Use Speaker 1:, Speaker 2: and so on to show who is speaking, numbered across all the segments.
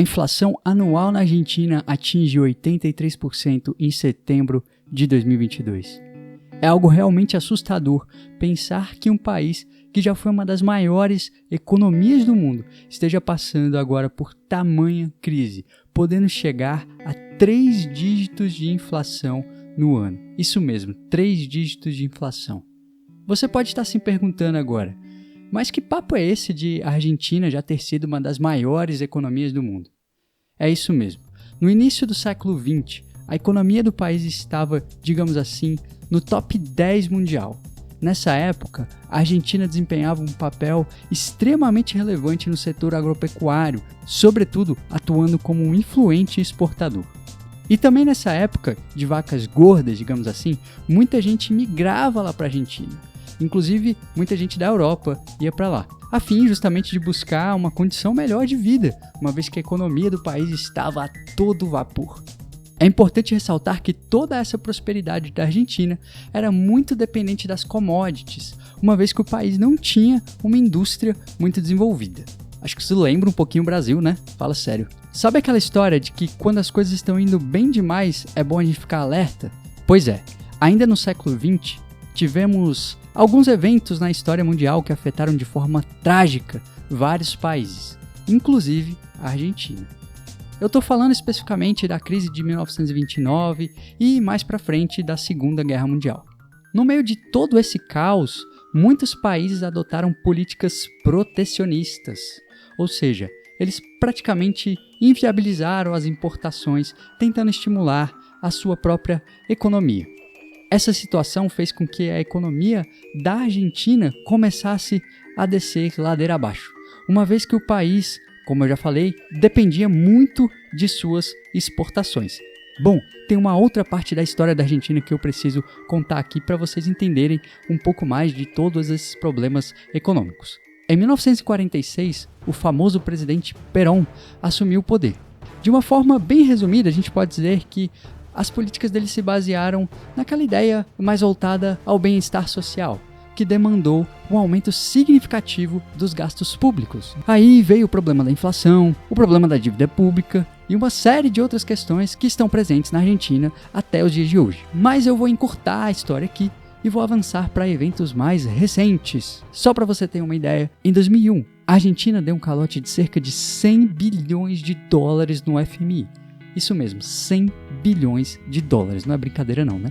Speaker 1: inflação anual na Argentina atinge 83% em setembro de 2022. É algo realmente assustador pensar que um país que já foi uma das maiores economias do mundo esteja passando agora por tamanha crise, podendo chegar a 3 dígitos de inflação no ano. Isso mesmo, 3 dígitos de inflação. Você pode estar se perguntando agora, mas que papo é esse de a Argentina já ter sido uma das maiores economias do mundo? É isso mesmo. No início do século XX, a economia do país estava, digamos assim, no top 10 mundial. Nessa época, a Argentina desempenhava um papel extremamente relevante no setor agropecuário, sobretudo atuando como um influente exportador. E também nessa época de vacas gordas, digamos assim, muita gente migrava lá para a Argentina. Inclusive, muita gente da Europa ia para lá, a fim justamente de buscar uma condição melhor de vida, uma vez que a economia do país estava a todo vapor. É importante ressaltar que toda essa prosperidade da Argentina era muito dependente das commodities, uma vez que o país não tinha uma indústria muito desenvolvida. Acho que isso lembra um pouquinho o Brasil, né? Fala sério. Sabe aquela história de que quando as coisas estão indo bem demais, é bom a gente ficar alerta? Pois é, ainda no século XX, tivemos alguns eventos na história mundial que afetaram de forma trágica vários países, inclusive a Argentina. Eu estou falando especificamente da crise de 1929 e mais para frente da Segunda Guerra Mundial. No meio de todo esse caos, muitos países adotaram políticas protecionistas, ou seja, eles praticamente inviabilizaram as importações, tentando estimular a sua própria economia. Essa situação fez com que a economia da Argentina começasse a descer ladeira abaixo, uma vez que o país, como eu já falei, dependia muito de suas exportações. Bom, tem uma outra parte da história da Argentina que eu preciso contar aqui para vocês entenderem um pouco mais de todos esses problemas econômicos. Em 1946, o famoso presidente Perón assumiu o poder. De uma forma bem resumida, a gente pode dizer que as políticas dele se basearam naquela ideia mais voltada ao bem-estar social, que demandou um aumento significativo dos gastos públicos. Aí veio o problema da inflação, o problema da dívida pública e uma série de outras questões que estão presentes na Argentina até os dias de hoje. Mas eu vou encurtar a história aqui e vou avançar para eventos mais recentes. Só para você ter uma ideia, em 2001, a Argentina deu um calote de cerca de 100 bilhões de dólares no FMI. Isso mesmo, 100 bilhões de dólares, não é brincadeira não, né?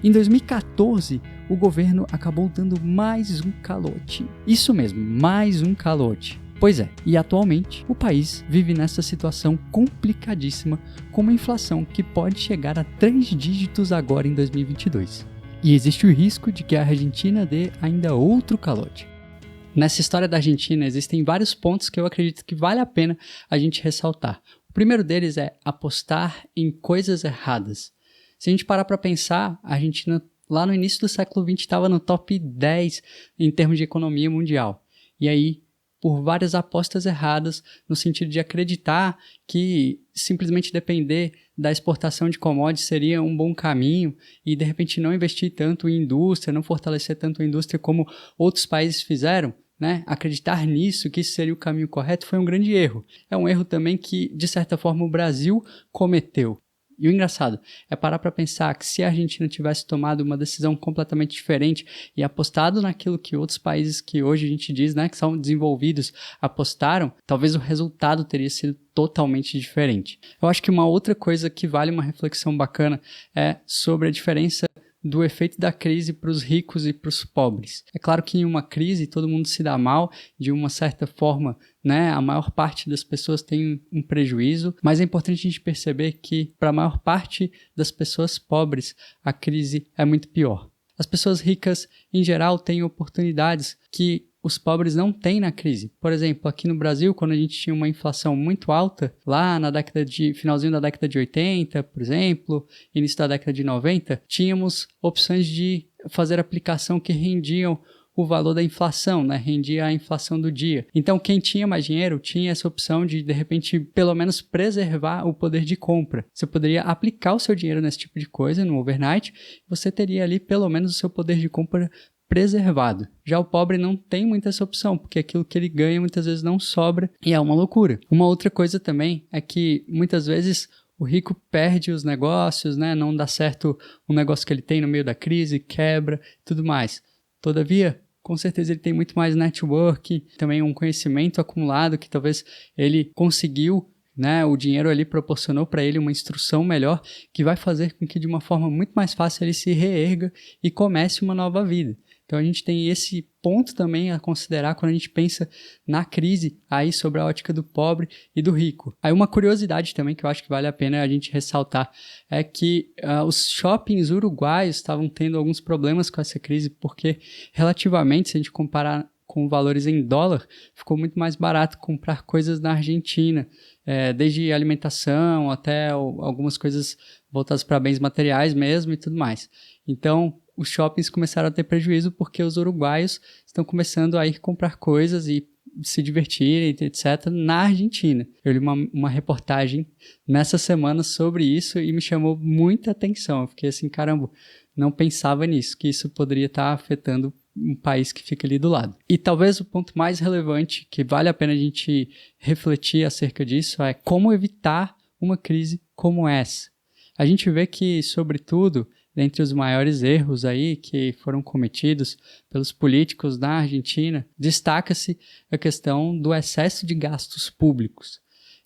Speaker 1: Em 2014, o governo acabou dando mais um calote. Isso mesmo, mais um calote. Pois é, e atualmente o país vive nessa situação complicadíssima, com uma inflação que pode chegar a 3 dígitos agora em 2022. E existe o risco de que a Argentina dê ainda outro calote. Nessa história da Argentina existem vários pontos que eu acredito que vale a pena a gente ressaltar. O primeiro deles é apostar em coisas erradas. Se a gente parar para pensar, a Argentina lá no início do século XX estava no top 10 em termos de economia mundial. E aí, por várias apostas erradas, no sentido de acreditar que simplesmente depender da exportação de commodities seria um bom caminho e de repente não investir tanto em indústria, não fortalecer tanto a indústria como outros países fizeram, né? Acreditar nisso, que isso seria o caminho correto, foi um grande erro. É um erro também que, de certa forma, o Brasil cometeu. E o engraçado é parar para pensar que se a Argentina tivesse tomado uma decisão completamente diferente e apostado naquilo que outros países que hoje a gente diz, né, que são desenvolvidos, apostaram, talvez o resultado teria sido totalmente diferente. Eu acho que uma outra coisa que vale uma reflexão bacana é sobre a diferença do efeito da crise para os ricos e para os pobres. É claro que em uma crise todo mundo se dá mal, de uma certa forma, né, a maior parte das pessoas tem um prejuízo, mas é importante a gente perceber que para a maior parte das pessoas pobres a crise é muito pior. As pessoas ricas, em geral, têm oportunidades que os pobres não têm na crise. Por exemplo, aqui no Brasil, quando a gente tinha uma inflação muito alta, lá na finalzinho da década de 80, por exemplo, início da década de 90, tínhamos opções de fazer aplicação que rendiam o valor da inflação, né? Rendia a inflação do dia. Então, quem tinha mais dinheiro tinha essa opção de repente, pelo menos preservar o poder de compra. Você poderia aplicar o seu dinheiro nesse tipo de coisa, no overnight, você teria ali pelo menos o seu poder de compra preservado. Já o pobre não tem muita essa opção, porque aquilo que ele ganha muitas vezes não sobra e é uma loucura. Uma outra coisa também é que muitas vezes o rico perde os negócios, né? Não dá certo o negócio que ele tem no meio da crise, quebra, tudo mais. Todavia, com certeza ele tem muito mais network, também um conhecimento acumulado que talvez ele conseguiu, né? O dinheiro ali proporcionou para ele uma instrução melhor que vai fazer com que de uma forma muito mais fácil ele se reerga e comece uma nova vida. Então a gente tem esse ponto também a considerar quando a gente pensa na crise aí sobre a ótica do pobre e do rico. Aí uma curiosidade também que eu acho que vale a pena a gente ressaltar é que os shoppings uruguaios estavam tendo alguns problemas com essa crise porque relativamente, se a gente comparar com valores em dólar, ficou muito mais barato comprar coisas na Argentina, desde alimentação até algumas coisas voltadas para bens materiais mesmo e tudo mais. Então, os shoppings começaram a ter prejuízo porque os uruguaios estão começando a ir comprar coisas e se divertirem, etc., na Argentina. Eu li uma reportagem nessa semana sobre isso e me chamou muita atenção. Eu fiquei assim, caramba, não pensava nisso, que isso poderia estar afetando um país que fica ali do lado. E talvez o ponto mais relevante que vale a pena a gente refletir acerca disso é como evitar uma crise como essa. A gente vê que, sobretudo, dentre os maiores erros aí que foram cometidos pelos políticos da Argentina, destaca-se a questão do excesso de gastos públicos.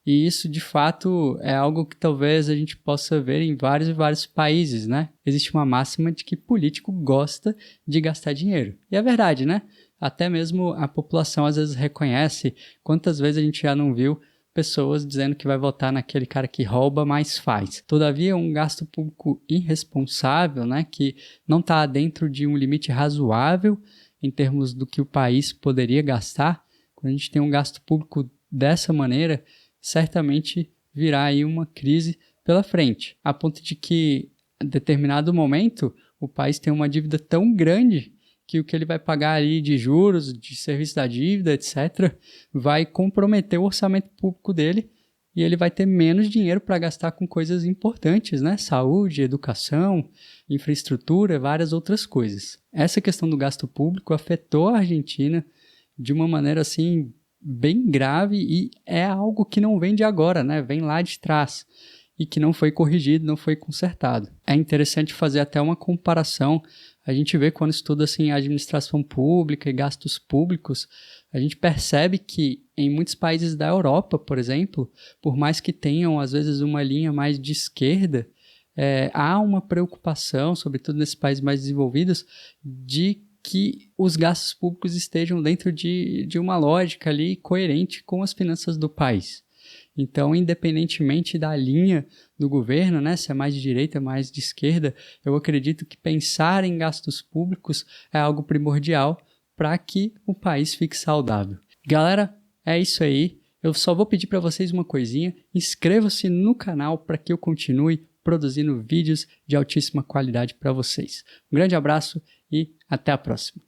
Speaker 1: E isso, de fato, é algo que talvez a gente possa ver em vários e vários países, né? Existe uma máxima de que político gosta de gastar dinheiro. E é verdade, né? Até mesmo a população às vezes reconhece. Quantas vezes a gente já não viu pessoas dizendo que vai votar naquele cara que rouba, mas faz. Todavia, um gasto público irresponsável, né, que não está dentro de um limite razoável em termos do que o país poderia gastar, quando a gente tem um gasto público dessa maneira, certamente virá aí uma crise pela frente, a ponto de que, em determinado momento, o país tem uma dívida tão grande que o que ele vai pagar ali de juros, de serviço da dívida, etc., vai comprometer o orçamento público dele e ele vai ter menos dinheiro para gastar com coisas importantes, né? Saúde, educação, infraestrutura, várias outras coisas. Essa questão do gasto público afetou a Argentina de uma maneira, assim, bem grave e é algo que não vem de agora, né? Vem lá de trás e que não foi corrigido, não foi consertado. É interessante fazer até uma comparação. A gente vê quando estuda assim, administração pública e gastos públicos, a gente percebe que em muitos países da Europa, por exemplo, por mais que tenham às vezes uma linha mais de esquerda, há uma preocupação, sobretudo nesses países mais desenvolvidos, de que os gastos públicos estejam dentro de uma lógica ali coerente com as finanças do país. Então, independentemente da linha do governo, né, se é mais de direita, mais de esquerda, eu acredito que pensar em gastos públicos é algo primordial para que o país fique saudável. Galera, é isso aí. Eu só vou pedir para vocês uma coisinha. Inscreva-se no canal para que eu continue produzindo vídeos de altíssima qualidade para vocês. Um grande abraço e até a próxima.